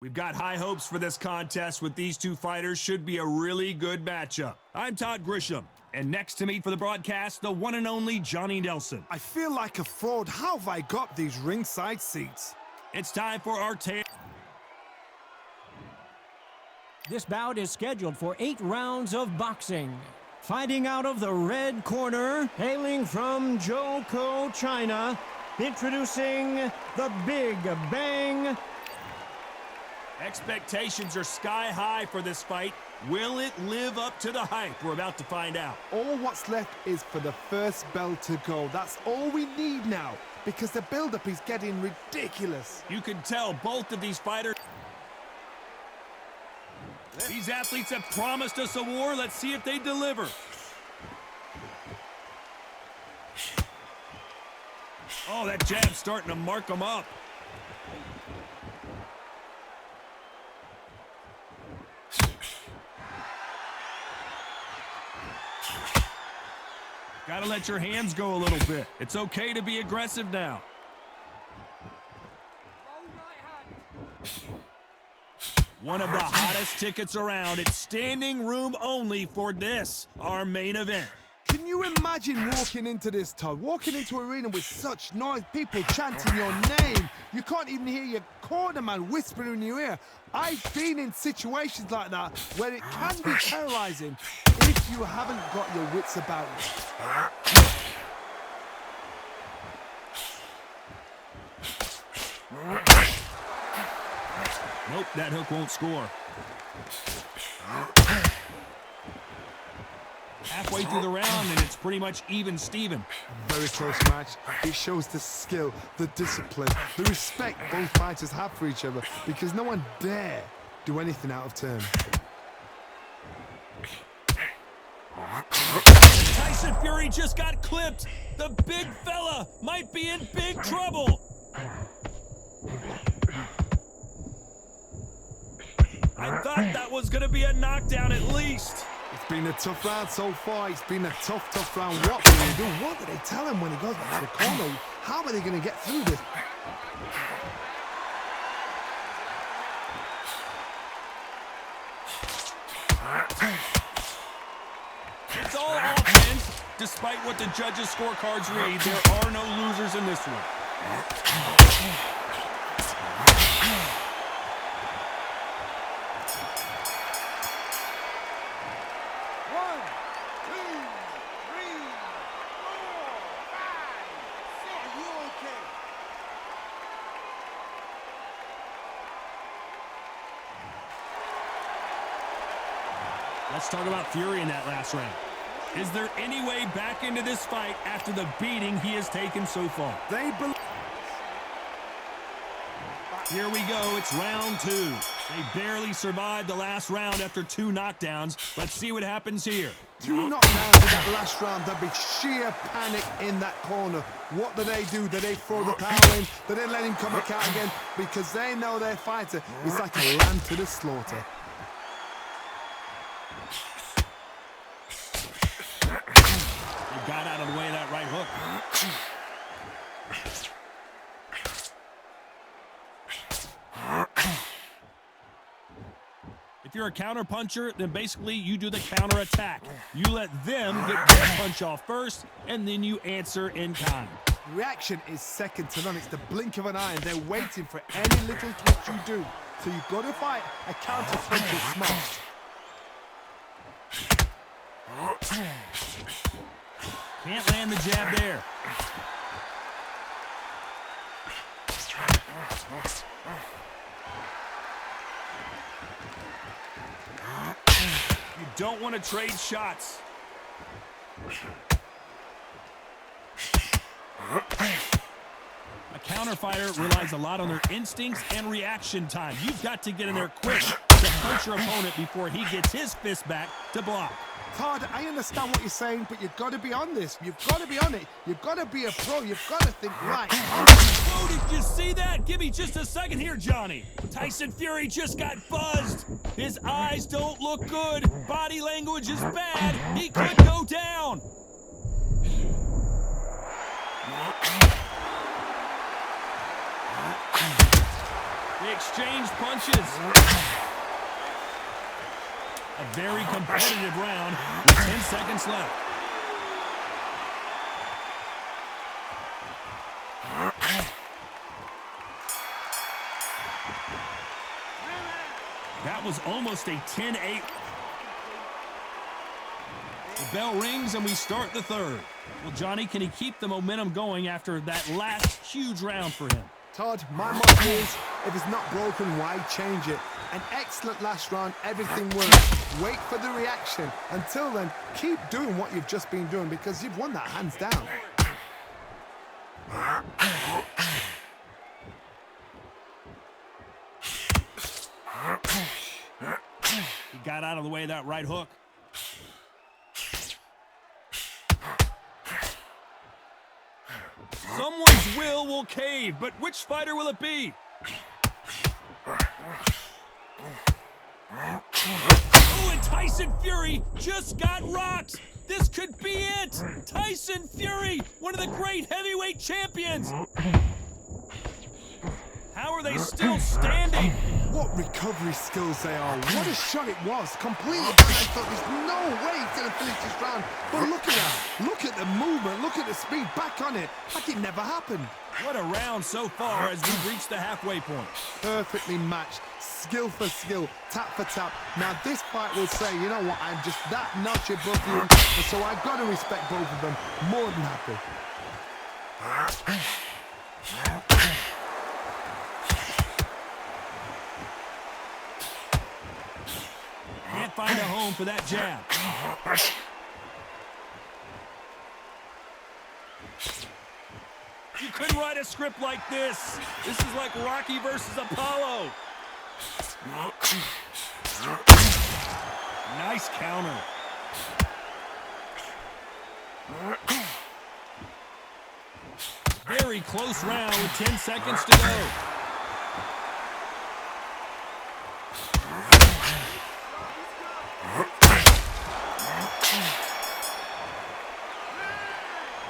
We've got high hopes for this contest with these two fighters. Should be a really good matchup. I'm Todd Grisham, and next to me for the broadcast, the one and only Johnny Nelson. I feel like a fraud. How have I got these ringside seats? It's time for our tale. This bout is scheduled for 8 rounds of boxing. Fighting out of the red corner, hailing from Zhou, China, introducing the Big Bang. Expectations are sky high for this fight. Will it live up to the hype? We're about to find out. All what's left is for the first bell to go. That's all we need now, because the build-up is getting ridiculous. You can tell both of these fighters. These athletes have promised us a war. Let's see if they deliver. Oh, that jab's starting to mark them up. Gotta let your hands go a little bit. It's okay to be aggressive now. One of the hottest tickets around. It's standing room only for this, our main event. Can you imagine walking into this, Todd? Walking into an arena with such noise, people chanting your name. You can't even hear your corner man whispering in your ear. I've been in situations like that where it can be paralyzing if you haven't got your wits about you. Nope, that hook won't score. Halfway through the round, and it's pretty much even Steven. Very close match. It shows the skill, the discipline, the respect both fighters have for each other, because no one dare do anything out of turn. Tyson Fury just got clipped. The big fella might be in big trouble. I thought that was going to be a knockdown at least. It's been a tough round so far. It's been a tough round. What will he do? What do they tell him when he goes back to the corner? How are they going to get through this? It's all offense. Despite what the judges' scorecards read, there are no losers in this one. Let's talk about Fury in that last round. Is there any way back into this fight after the beating he has taken so far? Here we go, it's round 2. They barely survived the last round after 2 knockdowns. Let's see what happens here. 2 knockdowns in that last round. There'll be sheer panic in that corner. What do? Do they throw the power in? Do they let him come back out again? Because they know their fighter is like a lamb to the slaughter. Got out of the way of that right hook. If you're a counter puncher, then basically you do the counter attack. You let them get their punch off first, and then you answer in kind. Reaction is second to none. It's the blink of an eye, and they're waiting for any little twitch you do. So you've got to fight a counter punch with smart. Can't land the jab there. You don't want to trade shots. A counter fighter relies a lot on their instincts and reaction time. You've got to get in there quick to punch your opponent before he gets his fist back to block. Todd, I understand what you're saying, but you've got to be on this. You've got to be on it. You've got to be a pro. You've got to think right. Oh, did you see that? Give me just a second here, Johnny. Tyson Fury just got buzzed. His eyes don't look good. Body language is bad. He could go down. They exchange punches. A very competitive round with 10 seconds left. That was almost a 10-8. The bell rings and we start the third. Well, Johnny, can he keep the momentum going after that last huge round for him? Todd, my motto is, if it's not broken, why change it? An excellent last round, everything works. Wait for the reaction. Until then, keep doing what you've just been doing because you've won that hands down. He got out of the way of that right hook. Someone's will cave, but which fighter will it be? Oh, and Tyson Fury just got rocked. This could be it. Tyson Fury, one of the great heavyweight champions. How are they still standing? What recovery skills they are. What a shot it was. Completely. I thought there's no way he's going to finish this round. But look at that. Look at the movement. Look at the speed. Back on it. Like it never happened. What a round so far as we've reached the halfway point. Perfectly matched. Skill for skill. Tap for tap. Now this fight will say, you know what, I'm just that notch above you. And so I've got to respect both of them. More than happy. Can't find a home for that jab. You couldn't write a script like this. This is like Rocky versus Apollo. Nice counter. Very close round with 10 seconds to go.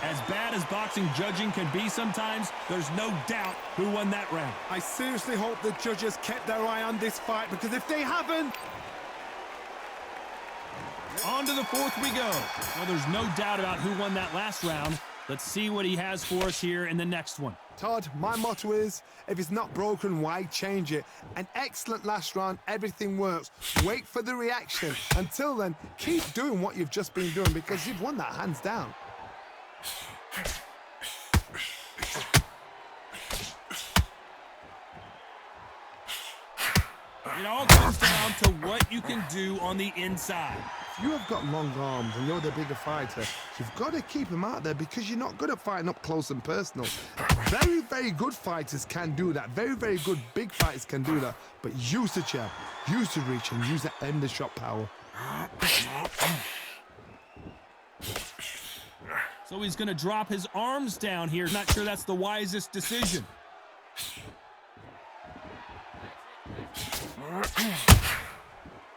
As bad as boxing judging can be sometimes, there's no doubt who won that round. I seriously hope the judges kept their eye on this fight because if they haven't... On to the fourth we go. Well, there's no doubt about who won that last round. Let's see what he has for us here in the next one. Todd, my motto is, if it's not broken, why change it? An excellent last round, everything works. Wait for the reaction. Until then, keep doing what you've just been doing because you've won that hands down. It all comes down to what you can do on the inside. If you have got long arms and you're the bigger fighter, you've got to keep them out there because you're not good at fighting up close and personal. Very, very good fighters can do that. Very, very good big fighters can do that. But use the jab, use the reach, and use that end of shot power. So he's going to drop his arms down here. Not sure that's the wisest decision.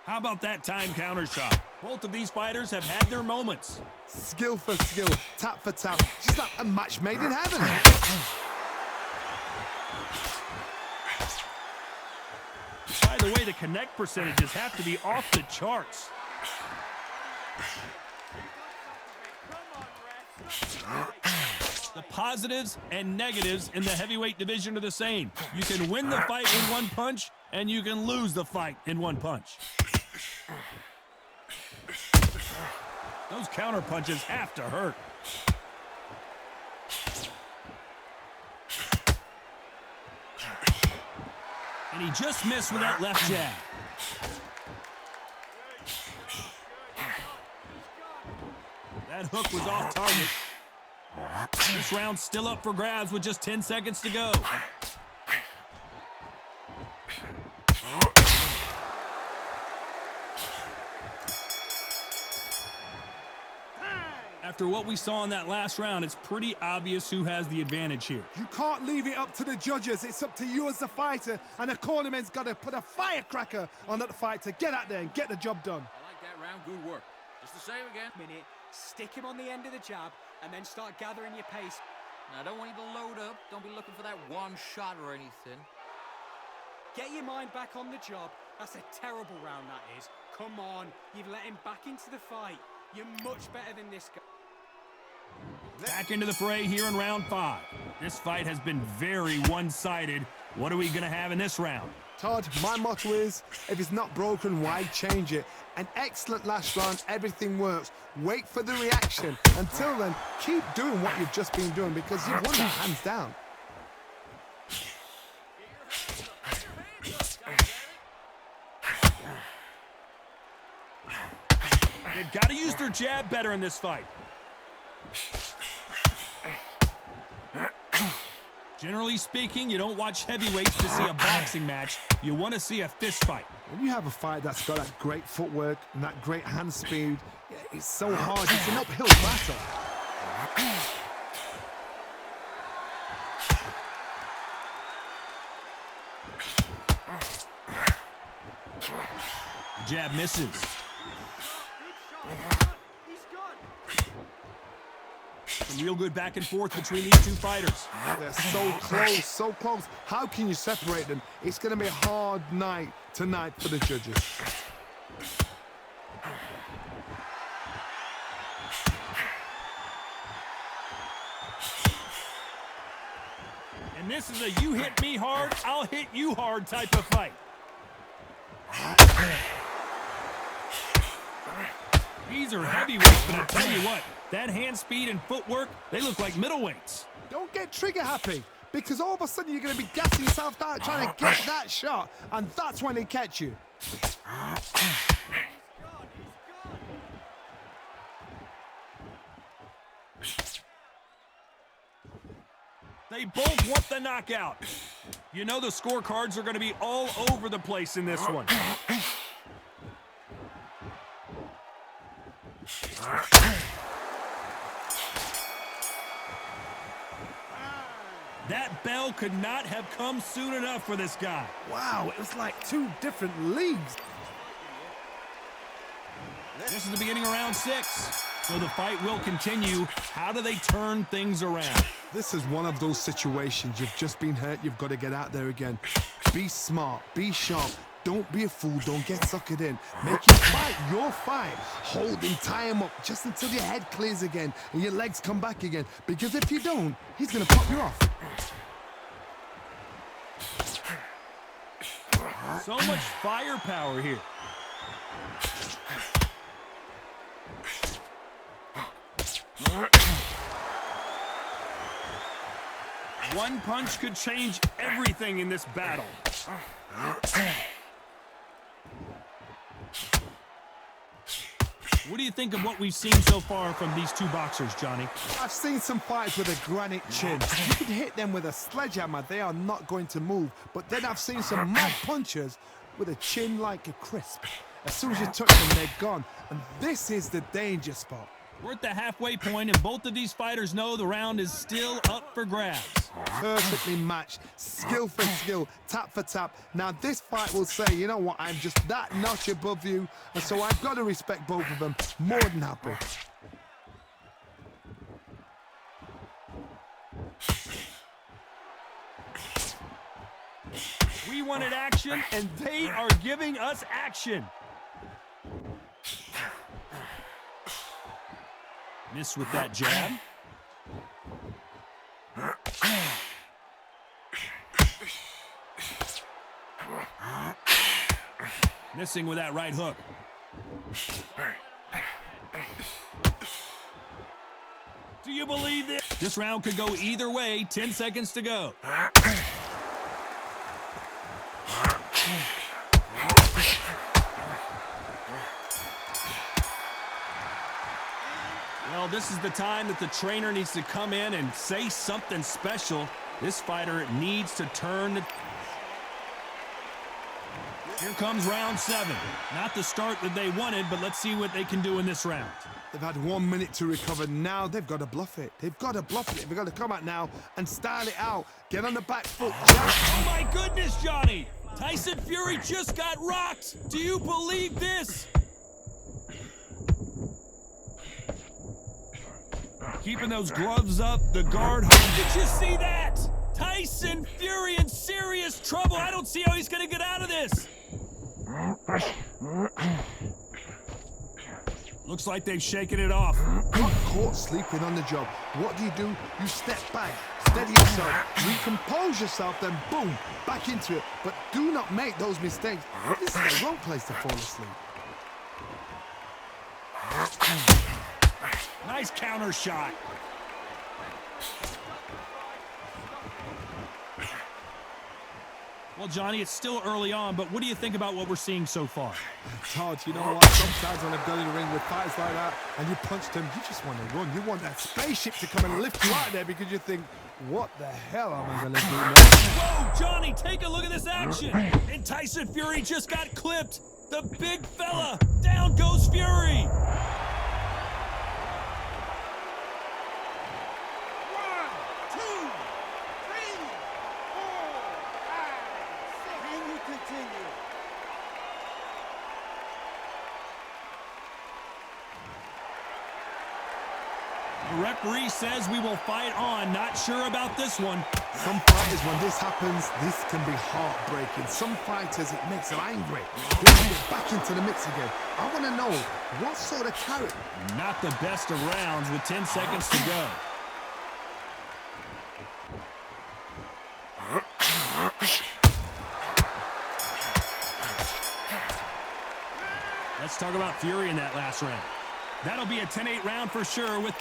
How about that time counter shot? Both of these fighters have had their moments. Skill for skill, tap for tap. Just like a match made in heaven. By the way, the connect percentages have to be off the charts. The positives and negatives in the heavyweight division are the same. You can win the fight in one punch, and you can lose the fight in one punch. Those counter punches have to hurt. And he just missed with that left jab. That hook was off target. This round's still up for grabs with just 10 seconds to go. After what we saw in that last round, it's pretty obvious who has the advantage here. You can't leave it up to the judges. It's up to you as the fighter, and the cornerman's got to put a firecracker on that fighter. Get out there and get the job done. I like that round. Good work. Just the same again. Minute, stick him on the end of the jab, and then start gathering your pace. Now, I don't want you to load up. Don't be looking for that one shot or anything. Get your mind back on the job. That's a terrible round, that is. Come on, you've let him back into the fight. You're much better than this guy. Back into the fray here in round 5. This fight has been very one-sided. What are we going to have in this round? Todd, my motto is, if it's not broken, why change it? An excellent last round, everything works. Wait for the reaction. Until then, keep doing what you've just been doing because you've won that hands down. They've got to use their jab better in this fight. Generally speaking, you don't watch heavyweights to see a boxing match. You want to see a fist fight. When you have a fight that's got that great footwork and that great hand speed, it's so hard. It's an uphill battle. Jab misses. Some real good back and forth between these two fighters. They're so close, so close. How can you separate them? It's going to be a hard night tonight for the judges. And this is a you hit me hard, I'll hit you hard type of fight. These are heavyweights, but I tell you what, that hand speed and footwork, they look like middleweights. Don't get trigger happy, because all of a sudden you're going to be gassing yourself out trying to get that shot, and that's when they catch you. They both want the knockout. You know the scorecards are going to be all over the place in this one. That bell could not have come soon enough for this guy. Wow, it was like two different leagues. This is the beginning of round 6, so the fight will continue. How do they turn things around? This is one of those situations. You've just been hurt. You've got to get out there again. Be smart. Be sharp. Don't be a fool. Don't get suckered in. Make your fight your fight. Hold him, tie him up just until your head clears again and your legs come back again. Because if you don't, he's going to pop you off. So much firepower here. One punch could change everything in this battle. What do you think of what we've seen so far from these two boxers, Johnny? I've seen some fights with a granite chin. You can hit them with a sledgehammer. They are not going to move. But then I've seen some mad punchers with a chin like a crisp. As soon as you touch them, they're gone. And this is the danger spot. We're at the halfway point, and both of these fighters know the round is still up for grabs. Perfectly matched, skill for skill, tap for tap. Now this fight will say, you know what, I'm just that notch above you, and so I've got to respect both of them. More than happy. We wanted action, and they are giving us action. Miss with that jab. Missing with that right hook. Do you believe this? This round could go either way. 10 seconds to go. Well, this is the time that the trainer needs to come in and say something special. This fighter needs to turn the... Here comes round 7. Not the start that they wanted, but let's see what they can do in this round. They've had 1 minute to recover. Now they've got to bluff it. They've got to bluff it. They've got to come out now and style it out. Get on the back foot. Oh my goodness, Johnny! Tyson Fury just got rocked! Do you believe this? Keeping those gloves up, the guard. Did you see that? Tyson Fury in serious trouble. I don't see how he's gonna get out of this. Looks like they've shaken it off. Got caught sleeping on the job. What do? You step back, steady yourself, recompose yourself, then boom, back into it. But do not make those mistakes. This is the wrong place to fall asleep. Nice counter shot. Well, Johnny, it's still early on, but what do you think about what we're seeing so far? Todd, you know what? Sometimes when I've gone in the ring with fights like that and you punch them, you just want to run. You want that spaceship to come and lift you out of there because you think, what the hell am I going to do now? Whoa, Johnny, take a look at this action. And Tyson Fury just got clipped. The big fella. Down goes Fury. The referee says we will fight on. Not sure about this one. Some fighters, when this happens, this can be heartbreaking. Some fighters, it makes them angry. They want to get back into the mix again. I want to know, what sort of character? Not the best of rounds with 10 seconds to go. Let's talk about Fury in that last round. That'll be a 10-8 round for sure with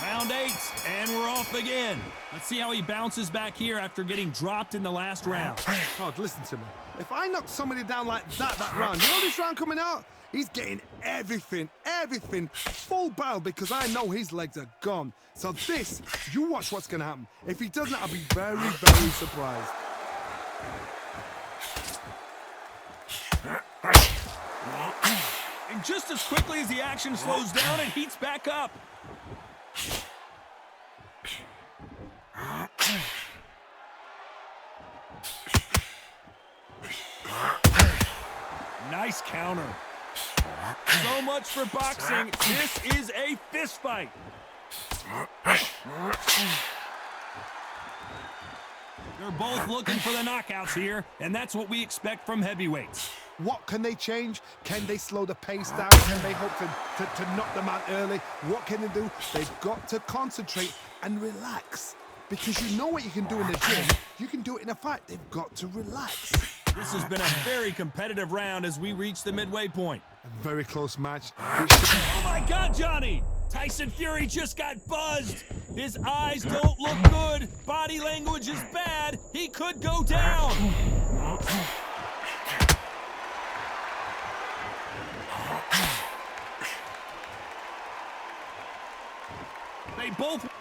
round 8, and we're off again. Let's see how he bounces back here after getting dropped in the last round. Todd, listen to me. If I knock somebody down like that round, you know this round coming out? He's getting everything, full barrel because I know his legs are gone. So this, you watch what's going to happen. If he doesn't, I'll be very, very surprised. And just as quickly as the action slows down, it heats back up. Nice counter. So much for boxing. This is a fist fight. They're both looking for the knockouts here, and that's what we expect from heavyweights. What can they change? Can they slow the pace down? Can they hope to knock them out early? What can they do? They've got to concentrate and relax. Because you know what you can do in the gym. You can do it in a fight. They've got to relax. This has been a very competitive round as we reach the midway point. A very close match. Oh my God, Johnny! Tyson Fury just got buzzed. His eyes don't look good. Body language is bad. He could go down.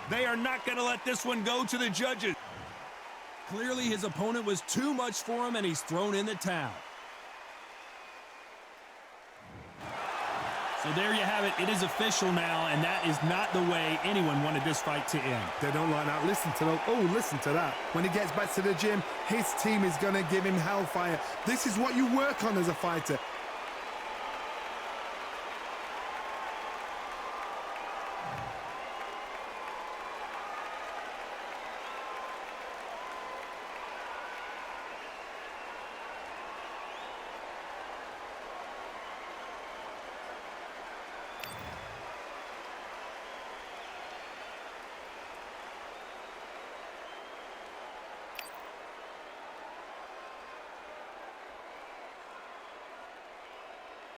They are not going to let this one go to the judges. Clearly his opponent was too much for him and he's thrown in the towel. So there you have it. It is official now, and that is not the way anyone wanted this fight to end. They don't like that. Listen to them. Oh, listen to that. When he gets back to the gym, his team is going to give him hellfire. This is what you work on as a fighter.